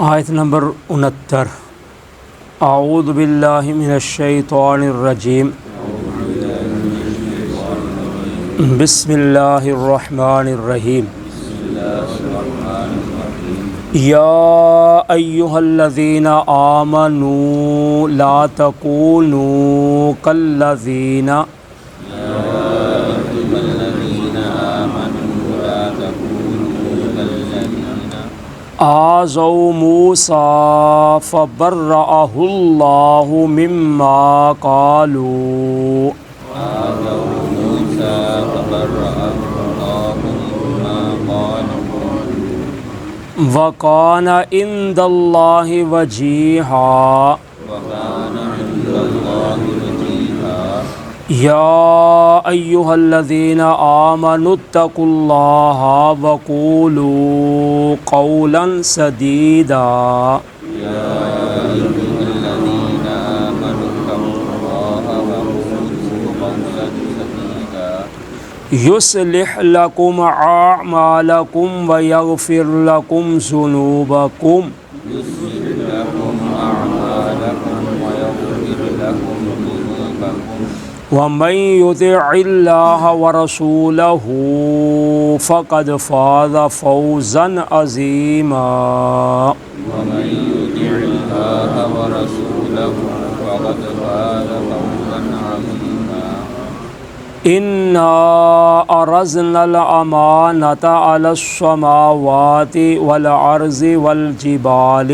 آیت نمبر 69 اعوذ باللہ من الشیطان الرجیم بسم اللہ الرحمن الرحیم یا ایہا الذین آمنوا لا تکونوا کالذین آذوا موسیٰ فبرأہ اللہ مما قالوا وکان عند اللہ وجیہا یا ایہا الذین آمنوا اتقوا اللہ وقولوا قولا سدیدا یصلح لکم اعمالکم ویغفر لکم ذنوبکم ومن یطع اللہ ورسولہ فقد فاز فوزا عظیما انا عرضنا الامانة على السماوات والارض والجبال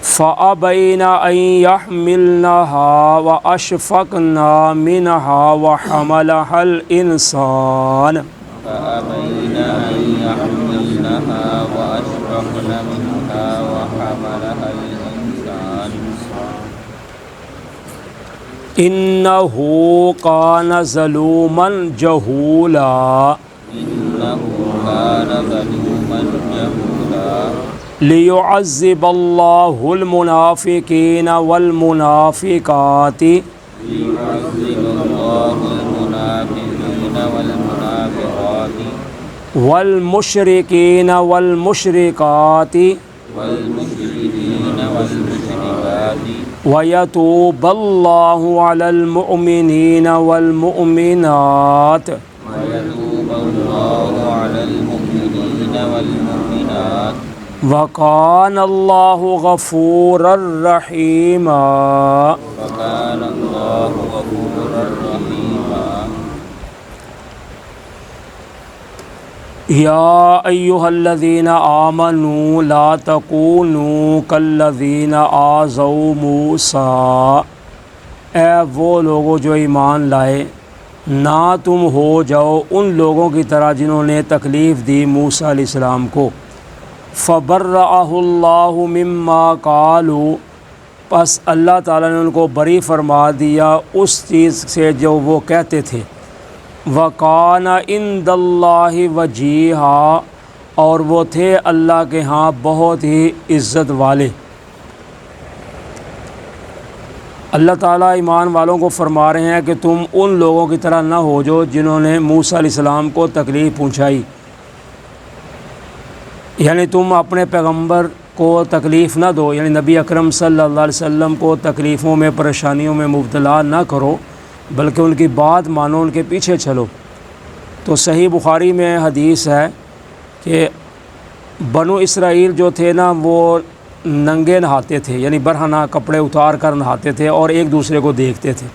فأبين أن يحملنها وأشفقن منها وحملها الإنسان إنه كان ظلوما جهولا ليعذب الله المنافقين والمنافقات والمشركين والمشركات ويتوب الله على المؤمنين والمؤمنات وَكَانَ اللَّهُ غَفُورًا رَحِيمًا یا ایہا الذین آمنوا لا تکونوا کالذین آذوا موسیٰ، اے وہ لوگوں جو ایمان لائے نہ تم ہو جاؤ ان لوگوں کی طرح جنہوں نے تکلیف دی موسیٰ علیہ السلام کو۔ فبرأہ اللہ مما قالوا، پس اللہ تعالیٰ نے ان کو بری فرما دیا اس چیز سے جو وہ کہتے تھے۔ وکان عند اللہ وجیہا، اور وہ تھے اللہ کے ہاں بہت ہی عزت والے۔ اللہ تعالیٰ ایمان والوں کو فرما رہے ہیں کہ تم ان لوگوں کی طرح نہ ہو جو جنہوں نے موسیٰ علیہ السلام کو تکلیف پہنچائی، یعنی تم اپنے پیغمبر کو تکلیف نہ دو، یعنی نبی اکرم صلی اللہ علیہ وسلم کو تکلیفوں میں پریشانیوں میں مبتلا نہ کرو، بلکہ ان کی بات مانو، ان کے پیچھے چلو۔ تو صحیح بخاری میں حدیث ہے کہ بنو اسرائیل جو تھے نا وہ ننگے نہاتے تھے، یعنی برہنہ کپڑے اتار کر نہاتے تھے اور ایک دوسرے کو دیکھتے تھے۔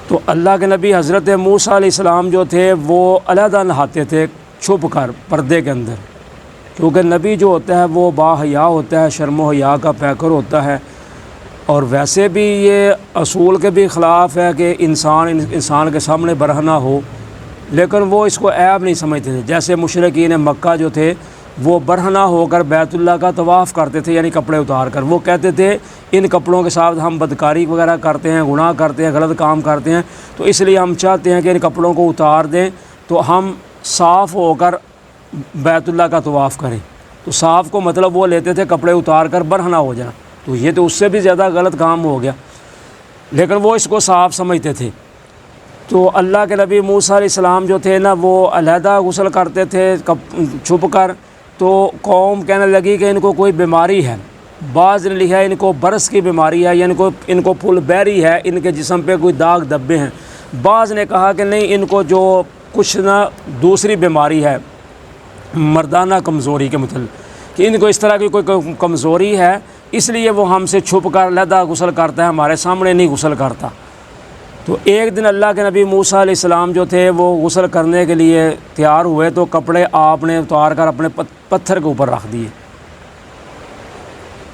تو اللہ کے نبی حضرت موسیٰ علیہ السلام جو تھے وہ علیحدہ نہاتے تھے چھپ کر پردے کے اندر، کیونکہ نبی جو ہوتا ہے وہ با حیا ہوتا ہے، شرم و حیا کا پیکر ہوتا ہے، اور ویسے بھی یہ اصول کے بھی خلاف ہے کہ انسان کے سامنے برہنہ ہو، لیکن وہ اس کو عیب نہیں سمجھتے تھے۔ جیسے مشرکین مکہ جو تھے وہ برہنہ ہو کر بیت اللہ کا طواف کرتے تھے، یعنی کپڑے اتار کر، وہ کہتے تھے ان کپڑوں کے ساتھ ہم بدکاری وغیرہ کرتے ہیں، گناہ کرتے ہیں، غلط کام کرتے ہیں، تو اس لیے ہم چاہتے ہیں کہ ان کپڑوں کو اتار دیں تو ہم صاف ہو کر بیت اللہ کا طواف کریں۔ تو صاف کو مطلب وہ لیتے تھے کپڑے اتار کر برہنہ ہو جانا، تو یہ تو اس سے بھی زیادہ غلط کام ہو گیا، لیکن وہ اس کو صاف سمجھتے تھے۔ تو اللہ کے نبی موسیٰ علیہ السلام جو تھے نا وہ علیحدہ غسل کرتے تھے چھپ کر، تو قوم کہنے لگی کہ ان کو کوئی بیماری ہے، بعض نے لکھا ہے ان کو برس کی بیماری ہے، یا ان کو پھل بیری ہے، ان کے جسم پہ کوئی داغ دبے ہیں، بعض نے کہا کہ نہیں ان کو جو کچھ نہ دوسری بیماری ہے مردانہ کمزوری کے متعلق، کہ ان کو اس طرح کی کوئی کمزوری ہے، اس لیے وہ ہم سے چھپ کر علیحدہ غسل کرتا ہے، ہمارے سامنے نہیں غسل کرتا۔ تو ایک دن اللہ کے نبی موسیٰ علیہ السلام جو تھے وہ غسل کرنے کے لیے تیار ہوئے، تو کپڑے آپ نے اتار کر اپنے پتھر کے اوپر رکھ دیے۔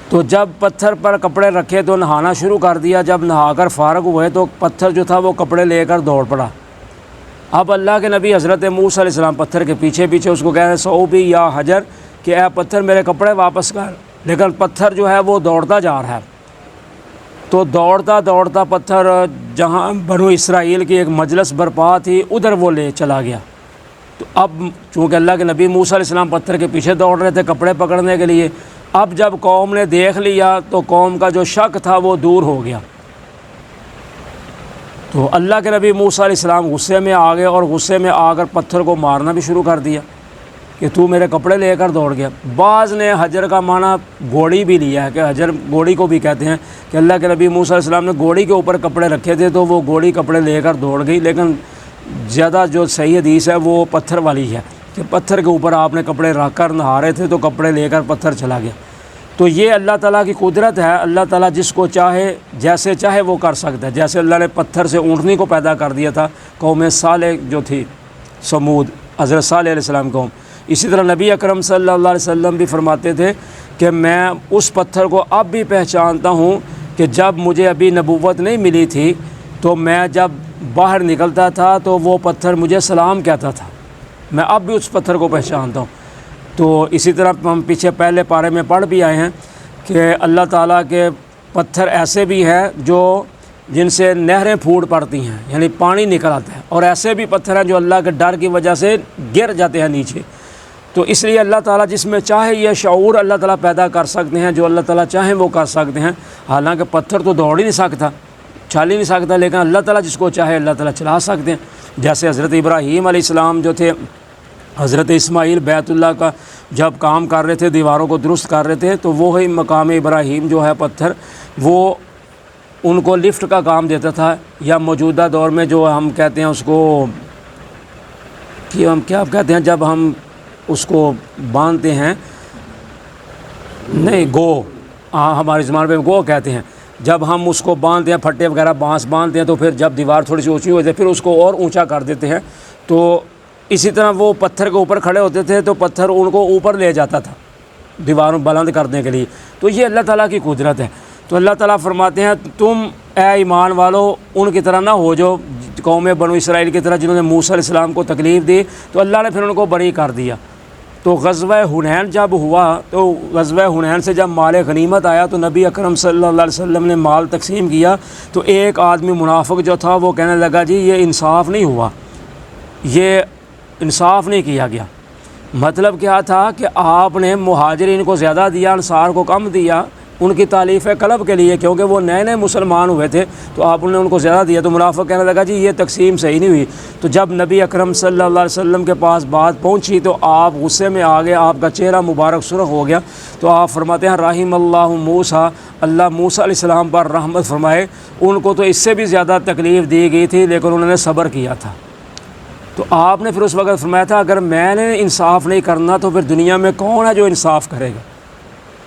تو جب پتھر پر کپڑے رکھے تو نہانا شروع کر دیا، جب نہا کر فارغ ہوئے تو پتھر جو تھا وہ کپڑے لے کر دوڑ پڑا۔ اب اللہ کے نبی حضرت موسیٰ علیہ السلام پتھر کے پیچھے پیچھے اس کو کہہ رہے صعوبی یا حجر، کہ اے پتھر میرے کپڑے واپس کر، لیکن پتھر جو ہے وہ دوڑتا جا رہا ہے۔ تو دوڑتا دوڑتا پتھر جہاں بنو اسرائیل کی ایک مجلس برپا تھی ادھر وہ لے چلا گیا۔ تو اب چونکہ اللہ کے نبی موسیٰ علیہ السلام پتھر کے پیچھے دوڑ رہے تھے کپڑے پکڑنے کے لیے، اب جب قوم نے دیکھ لیا تو قوم کا جو شک تھا وہ دور ہو گیا۔ تو اللہ کے نبی موسیٰ علیہ السلام غصے میں آ گئے، اور غصے میں آ کر پتھر کو مارنا بھی شروع کر دیا کہ تو میرے کپڑے لے کر دوڑ گیا۔ بعض نے حجر کا معنی گھوڑی بھی لیا ہے، کہ حجر گھوڑی کو بھی کہتے ہیں، کہ اللہ کے نبی موسیٰ علیہ السلام نے گھوڑی کے اوپر کپڑے رکھے تھے تو وہ گھوڑی کپڑے لے کر دوڑ گئی، لیکن زیادہ جو صحیح حدیث ہے وہ پتھر والی ہے، کہ پتھر کے اوپر آپ نے کپڑے رکھ کر نہا رہے تھے تو کپڑے لے کر پتھر چلا گیا۔ تو یہ اللہ تعالیٰ کی قدرت ہے، اللہ تعالیٰ جس کو چاہے جیسے چاہے وہ کر سکتا ہے۔ جیسے اللہ نے پتھر سے اونٹنی کو پیدا کر دیا تھا قوم صالح جو تھی سمود، حضرت صالح علیہ السلام قوم، اسی طرح نبی اکرم صلی اللہ علیہ وسلم بھی فرماتے تھے کہ میں اس پتھر کو اب بھی پہچانتا ہوں کہ جب مجھے ابھی نبوت نہیں ملی تھی تو میں جب باہر نکلتا تھا تو وہ پتھر مجھے سلام کہتا تھا، میں اب بھی اس پتھر کو پہچانتا ہوں۔ تو اسی طرح ہم پیچھے پہلے پارے میں پڑھ بھی آئے ہیں کہ اللہ تعالیٰ کے پتھر ایسے بھی ہیں جو جن سے نہریں پھوٹ پڑتی ہیں، یعنی پانی نکل آتا ہے، اور ایسے بھی پتھر ہیں جو اللہ کے ڈر کی وجہ سے گر جاتے ہیں نیچے۔ تو اس لیے اللہ تعالیٰ جس میں چاہے یہ شعور اللہ تعالیٰ پیدا کر سکتے ہیں، جو اللہ تعالیٰ چاہیں وہ کر سکتے ہیں۔ حالانکہ پتھر تو دوڑ ہی نہیں سکتا، چل ہی نہیں سکتا، لیکن اللہ تعالیٰ جس کو چاہے اللہ تعالیٰ چلا سکتے ہیں۔ جیسے حضرت ابراہیم علیہ السلام جو تھے، حضرت اسماعیل بیت اللہ کا جب کام کر رہے تھے، دیواروں کو درست کر رہے تھے، تو وہی مقام ابراہیم جو ہے پتھر، وہ ان کو لفٹ کا کام دیتا تھا، یا موجودہ دور میں جو ہم کہتے ہیں اس کو کہ ہم کیا کہتے ہیں جب ہم اس کو باندھتے ہیں، نہیں گو، ہاں ہماری زبان پہ گو کہتے ہیں، جب ہم اس کو باندھتے ہیں پھٹے وغیرہ بانس باندھتے ہیں تو پھر جب دیوار تھوڑی سی اونچی ہوتی ہے پھر اس کو اور اونچا کر دیتے ہیں، تو اسی طرح وہ پتھر کے اوپر کھڑے ہوتے تھے تو پتھر ان کو اوپر لے جاتا تھا دیواروں بلند کرنے کے لیے۔ تو یہ اللہ تعالیٰ کی قدرت ہے۔ تو اللہ تعالیٰ فرماتے ہیں تم اے ایمان والو ان کی طرح نہ ہو جو قوم بنو اسرائیل کی طرح جنہوں نے موسیٰ علیہ السلام کو تکلیف دی، تو اللہ نے پھر ان کو بری کر دیا۔ تو غزوہ حنین جب ہوا تو غزوہ حنین سے جب مال غنیمت آیا تو نبی اکرم صلی اللہ علیہ وسلم نے مال تقسیم کیا، تو ایک آدمی منافق جو تھا وہ کہنے لگا جی یہ انصاف نہیں ہوا، یہ انصاف نہیں کیا گیا۔ مطلب کیا تھا کہ آپ نے مہاجرین کو زیادہ دیا، انصار کو کم دیا، ان کی تعلیف قلب کے لیے، کیونکہ وہ نئے نئے مسلمان ہوئے تھے تو آپ نے ان کو زیادہ دیا۔ تو منافق کہنے لگا جی یہ تقسیم صحیح نہیں ہوئی۔ تو جب نبی اکرم صلی اللہ علیہ وسلم کے پاس بات پہنچی تو آپ غصے میں آ گئے، آپ کا چہرہ مبارک سرخ ہو گیا۔ تو آپ فرماتے ہیں رحم اللہ موسیٰ، اللہ موسیٰ علیہ السلام پر رحمت فرمائے، ان کو تو اس سے بھی زیادہ تکلیف دی گئی تھی لیکن انہوں نے صبر کیا تھا۔ تو آپ نے پھر اس وقت فرمایا تھا اگر میں نے انصاف نہیں کرنا تو پھر دنیا میں کون ہے جو انصاف کرے گا۔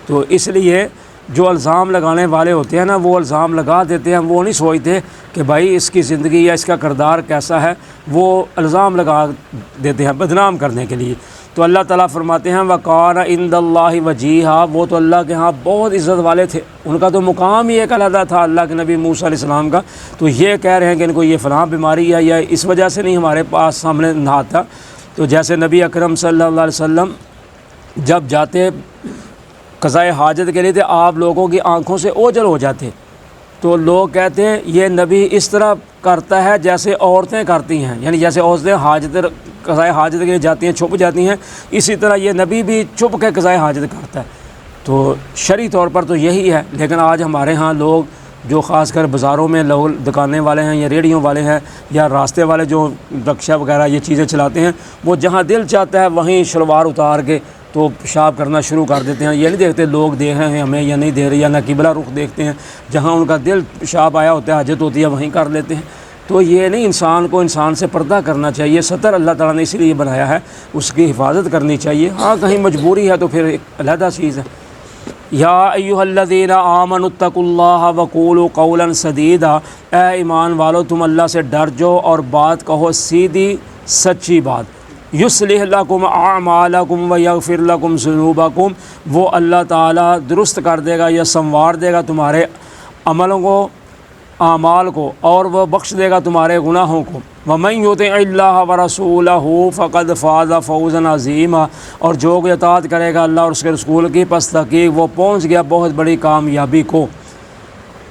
تو اس لیے جو الزام لگانے والے ہوتے ہیں نا وہ الزام لگا دیتے ہیں، وہ نہیں سوچتے کہ بھائی اس کی زندگی یا اس کا کردار کیسا ہے، وہ الزام لگا دیتے ہیں بدنام کرنے کے لیے۔ تو اللہ تعالیٰ فرماتے ہیں وَقَانَ عِنْدَ اللَّهِ وَجِيهًا، وہ تو اللہ کے ہاں بہت عزت والے تھے، ان کا تو مقام ہی ایک علیحدہ تھا اللہ کے نبی موسیٰ علیہ السلام کا۔ تو یہ کہہ رہے ہیں کہ ان کو یہ فلاں بیماری ہے یا اس وجہ سے نہیں ہمارے پاس سامنے نہ تھا۔ تو جیسے نبی اکرم صلی اللہ علیہ وسلم جب جاتے قضائے حاجت کے لیے تھے، آپ لوگوں کی آنکھوں سے اوجھل ہو جاتے، تو لوگ کہتے ہیں یہ نبی اس طرح کرتا ہے جیسے عورتیں کرتی ہیں، یعنی جیسے عورتیں قضائے حاجت کے لیے جاتی ہیں چھپ جاتی ہیں، اسی طرح یہ نبی بھی چھپ کے قضائے حاجت کرتا ہے۔ تو شرعی طور پر تو یہی ہے، لیکن آج ہمارے ہاں لوگ جو خاص کر بازاروں میں لوگ دکانیں والے ہیں یا ریڑھیوں والے ہیں یا راستے والے جو رکشہ وغیرہ یہ چیزیں چلاتے ہیں، وہ جہاں دل چاہتا ہے وہیں شلوار اتار کے تو پیشاب کرنا شروع کر دیتے ہیں۔ یہ نہیں دیکھتے لوگ دے رہے ہیں ہمیں یا نہیں دے رہے، یا نہ قبلہ رخ دیکھتے ہیں، جہاں ان کا دل پیشاب آیا ہوتا ہے، حاجت ہوتی ہے، وہیں کر لیتے ہیں۔ تو یہ نہیں، انسان کو انسان سے پردہ کرنا چاہیے۔ ستر اللہ تعالیٰ نے اسی لیے بنایا ہے، اس کی حفاظت کرنی چاہیے۔ ہاں کہیں مجبوری ہے تو پھر ایک علیحدہ چیز ہے۔ یا ایھا الذین آمنوا اتقوا اللہ وقولوا قولا سدیدا، اے ایمان والو تم اللہ سے ڈر جاؤ اور بات کہو سیدھی سچی بات۔ یصلح لکم اعمالکم ویغفر لکم ذنوبکم، وہ اللہ تعالیٰ درست کر دے گا یا سنوار دے گا تمہارے عملوں کو، اعمال کو، اور وہ بخش دے گا تمہارے گناہوں کو۔ وَمَن يُطِعِ اللَّهَ وَرَسُولَهُ فَقَدْ فَازَ فَوْزًا عَظِيمًا، اور جو کوئی اطاعت کرے گا اللہ اور اس کے رسول کی، پس تحقیق وہ پہنچ گیا بہت بڑی کامیابی کو۔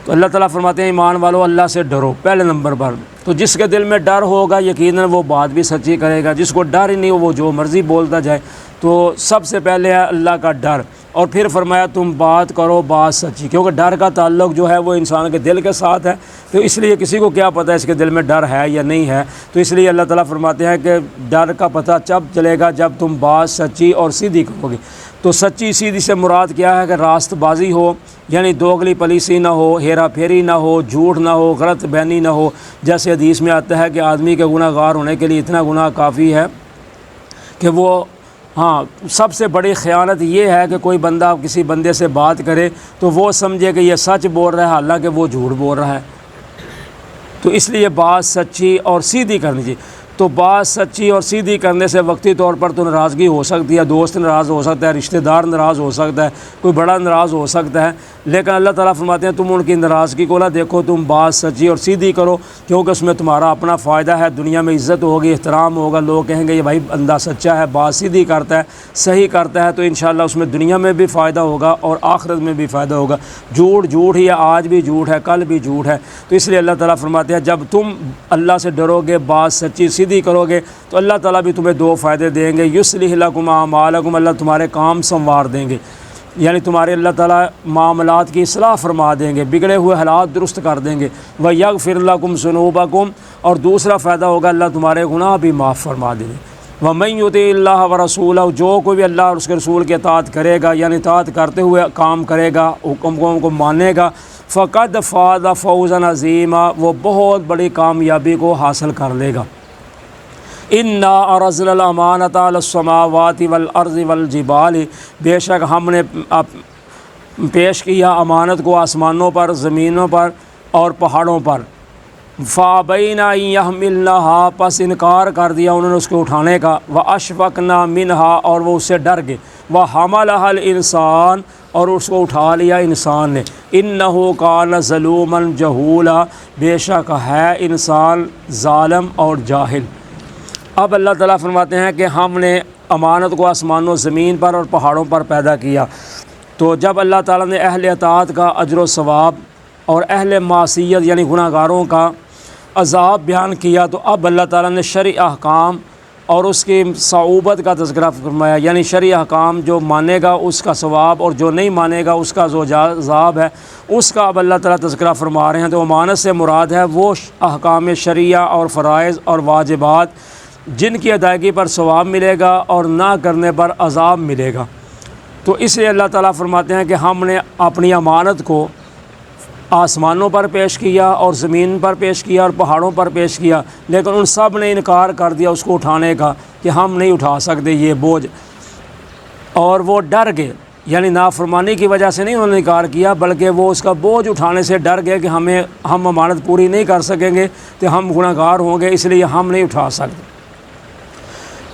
تو اللہ تعالیٰ فرماتے ہیں ایمان والو اللہ سے ڈرو پہلے نمبر پر۔ تو جس کے دل میں ڈر ہوگا یقیناً وہ بات بھی سچی کرے گا، جس کو ڈر ہی نہیں وہ جو مرضی بولتا جائے۔ تو سب سے پہلے ہے اللہ کا ڈر، اور پھر فرمایا تم بات کرو بات سچی، کیونکہ ڈر کا تعلق جو ہے وہ انسان کے دل کے ساتھ ہے۔ تو اس لیے کسی کو کیا پتہ ہے اس کے دل میں ڈر ہے یا نہیں ہے، تو اس لیے اللہ تعالیٰ فرماتے ہیں کہ ڈر کا پتہ جب چلے گا جب تم بات سچی اور سیدھی کرو گے۔ تو سچی سیدھی سے مراد کیا ہے کہ راست بازی ہو، یعنی دوغلی پلیسی نہ ہو، ہیرا پھیری نہ ہو، جھوٹ نہ ہو، غلط بیانی نہ ہو۔ جیسے حدیث میں آتا ہے کہ آدمی کے گناہ گار ہونے کے لیے اتنا گناہ کافی ہے کہ وہ، ہاں سب سے بڑی خیانت یہ ہے کہ کوئی بندہ کسی بندے سے بات کرے تو وہ سمجھے کہ یہ سچ بول رہا ہے حالانکہ وہ جھوٹ بول رہا ہے۔ تو اس لیے بات سچی اور سیدھی کرنی چاہیے۔ تو بات سچی اور سیدھی کرنے سے وقتی طور پر تو ناراضگی ہو سکتی ہے، دوست ناراض ہو سکتا ہے، رشتہ دار ناراض ہو سکتا ہے، کوئی بڑا ناراض ہو سکتا ہے، لیکن اللہ تعالیٰ فرماتے ہیں تم ان کی ناراضگی کو نہ دیکھو، تم بات سچی اور سیدھی کرو، کیونکہ اس میں تمہارا اپنا فائدہ ہے، دنیا میں عزت ہوگی، احترام ہوگا، لوگ کہیں گے یہ بھائی بندہ سچا ہے، بات سیدھی کرتا ہے، صحیح کرتا ہے، تو انشاءاللہ اس میں دنیا میں بھی فائدہ ہوگا اور آخرت میں بھی فائدہ ہوگا۔ جھوٹ جھوٹ ہی ہے، آج بھی جھوٹ ہے، کل بھی جھوٹ ہے۔ تو اس لیے اللہ تعالیٰ فرماتے ہیں جب تم اللہ سے ڈرو گے، بات سچی سیدھی کرو گے، تو اللہ تعالیٰ بھی تمہیں دو فائدے دیں گے۔ یصلح لکم اعمالکم، اللہ تمہارے کام سنوار دیں گے، یعنی تمہارے اللہ تعالیٰ معاملات کی اصلاح فرما دیں گے، بگڑے ہوئے حالات درست کر دیں گے۔ وَیَغْفِرْ لَکُمْ ذُنُوبَکُمْ، اور دوسرا فائدہ ہوگا اللہ تمہارے گناہ بھی معاف فرما دیں گے۔ وَمَن يُطِعِ اللَّهَ وَرَسُولَهُ، جو کوئی بھی اللہ اور اس کے رسول کی اطاعت کرے گا، یعنی اطاعت کرتے ہوئے کام کرے گا، حکم کو مانے گا، فَقَدْ فَازَ فَوْزًا عَظِيمًا، وہ بہت بڑی کامیابی کو حاصل کر لے گا۔ اِنَّا عَرَضْنَا الْأَمَانَةَ عَلَى السَّمَاوَاتِ وَالْأَرْضِ وَالْجِبَالِ، بے شک ہم نے پیش کیا امانت کو آسمانوں پر، زمینوں پر اور پہاڑوں پر۔ فَأَبَيْنَ أَن يَحْمِلْنَهَا، پس انکار کر دیا انہوں نے اس کو اٹھانے کا۔ وَأَشْفَقْنَا مِنْهَا، اور وہ اس سے ڈر گئے۔ وَحَمَلَهَا الْإِنسَانُ، اور اس کو اٹھا لیا انسان نے۔ إِنَّهُ كَانَ ظَلُومًا جَهُولًا، بے شک ہے انسان ظالم اور جاہل۔ اب اللہ تعالیٰ فرماتے ہیں کہ ہم نے امانت کو آسمان و زمین پر اور پہاڑوں پر پیدا کیا۔ تو جب اللہ تعالیٰ نے اہل اطاعت کا اجر و ثواب اور اہل معصیت یعنی گناہ گاروں کا عذاب بیان کیا، تو اب اللہ تعالیٰ نے شرعی احکام اور اس کی صعوبت کا تذکرہ فرمایا، یعنی شرعی احکام جو مانے گا اس کا ثواب اور جو نہیں مانے گا اس کا جو عذاب ہے اس کا اب اللہ تعالیٰ تذکرہ فرما رہے ہیں۔ تو امانت سے مراد ہے وہ احکام شرعیہ اور فرائض اور واجبات جن کی ادائیگی پر ثواب ملے گا اور نہ کرنے پر عذاب ملے گا۔ تو اس لیے اللہ تعالیٰ فرماتے ہیں کہ ہم نے اپنی امانت کو آسمانوں پر پیش کیا اور زمین پر پیش کیا اور پہاڑوں پر پیش کیا، لیکن ان سب نے انکار کر دیا اس کو اٹھانے کا کہ ہم نہیں اٹھا سکتے یہ بوجھ، اور وہ ڈر گئے، یعنی نافرمانی کی وجہ سے نہیں انہوں نے انکار کیا بلکہ وہ اس کا بوجھ اٹھانے سے ڈر گئے کہ ہم امانت پوری نہیں کر سکیں گے تو ہم گناہ گار ہوں گے، اس لیے ہم نہیں اٹھا سکتے۔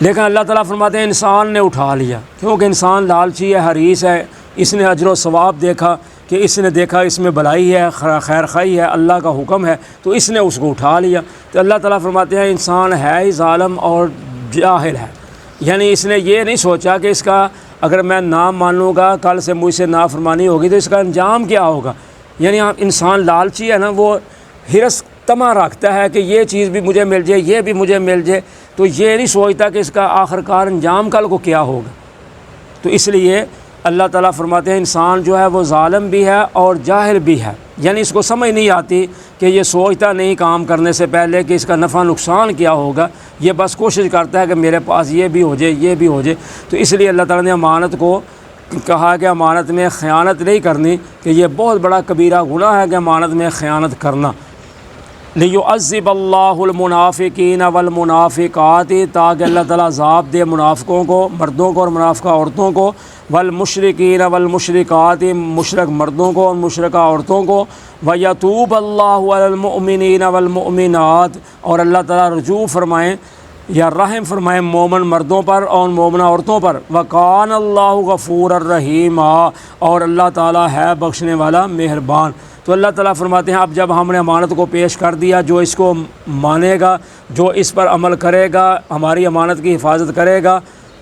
لیکن اللہ تعالیٰ فرماتے ہیں انسان نے اٹھا لیا، کیونکہ انسان لالچی ہے، حریص ہے، اس نے اجر و ثواب دیکھا کہ اس نے دیکھا اس میں بھلائی ہے، خیر خواہی ہے، اللہ کا حکم ہے، تو اس نے اس کو اٹھا لیا۔ تو اللہ تعالیٰ فرماتے ہیں انسان ہے ہی ظالم اور جاہل ہے، یعنی اس نے یہ نہیں سوچا کہ اس کا اگر میں نام مانوں گا کل سے مجھ سے نافرمانی ہوگی تو اس کا انجام کیا ہوگا۔ یعنی انسان لالچی ہے نا، وہ حرص طمع رکھتا ہے کہ یہ چیز بھی مجھے مل جائے، یہ بھی مجھے مل جائے، تو یہ نہیں سوچتا کہ اس کا آخر کار انجام کل کو کیا ہوگا۔ تو اس لیے اللہ تعالیٰ فرماتے ہیں انسان جو ہے وہ ظالم بھی ہے اور جاہل بھی ہے، یعنی اس کو سمجھ نہیں آتی کہ یہ سوچتا نہیں کام کرنے سے پہلے کہ اس کا نفع نقصان کیا ہوگا، یہ بس کوشش کرتا ہے کہ میرے پاس یہ بھی ہو جائے یہ بھی ہو جائے۔ تو اس لیے اللہ تعالیٰ نے امانت کو کہا کہ امانت میں خیانت نہیں کرنی، کہ یہ بہت بڑا کبیرہ گناہ ہے کہ امانت میں خیانت کرنا۔ لِيُعَذِّبَ اللَّهُ الْمُنَافِقِينَ وَالْمُنَافِقَاتِ، تاکہ اللہ تعالیٰ عذاب دے منافقوں کو، مردوں کو اور منافقہ عورتوں کو، والمشرکین والمشرکات، مشرک مردوں کو اور مشرکہ عورتوں کو، وَيَتُوبَ اللَّهُ عَلَى الْمُؤْمِنِينَ وَالْمُؤْمِنَاتِ، اور اللہ تعالیٰ رجوع فرمائیں یا رحم فرمائیں مومن مردوں پر اور مومنہ عورتوں پر۔ وَقَانَ اللَّهُ غَفُورًا رَحِيمًا، اور اللہ تعالیٰ ہے بخشنے والا مہربان۔ تو اللہ تعالیٰ فرماتے ہیں اب جب ہم نے امانت کو پیش کر دیا، جو اس کو مانے گا، جو اس پر عمل کرے گا، ہماری امانت کی حفاظت کرے گا،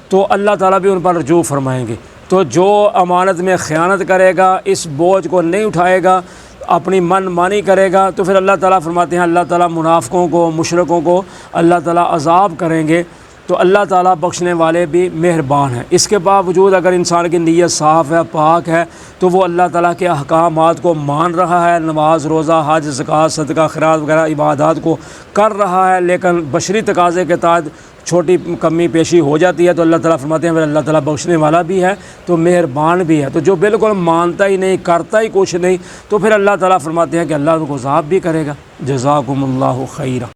تو اللہ تعالیٰ بھی ان پر رجوع فرمائیں گے۔ تو جو امانت میں خیانت کرے گا، اس بوجھ کو نہیں اٹھائے گا، اپنی من مانی کرے گا، تو پھر اللہ تعالیٰ فرماتے ہیں اللہ تعالیٰ منافقوں کو، مشرکوں کو اللہ تعالیٰ عذاب کریں گے۔ تو اللہ تعالیٰ بخشنے والے بھی مہربان ہیں۔ اس کے باوجود اگر انسان کی نیت صاف ہے، پاک ہے، تو وہ اللہ تعالیٰ کے احکامات کو مان رہا ہے، نماز روزہ حج زکوٰۃ صدقہ خیرات وغیرہ عبادات کو کر رہا ہے، لیکن بشری تقاضے کے تحت چھوٹی کمی پیشی ہو جاتی ہے، تو اللہ تعالیٰ فرماتے ہیں پھر اللہ تعالیٰ بخشنے والا بھی ہے تو مہربان بھی ہے۔ تو جو بالکل مانتا ہی نہیں، کرتا ہی کچھ نہیں، تو پھر اللہ تعالیٰ فرماتے ہیں کہ اللہ ان کو عذاب بھی کرے گا۔ جزاکم اللہ خیرہ۔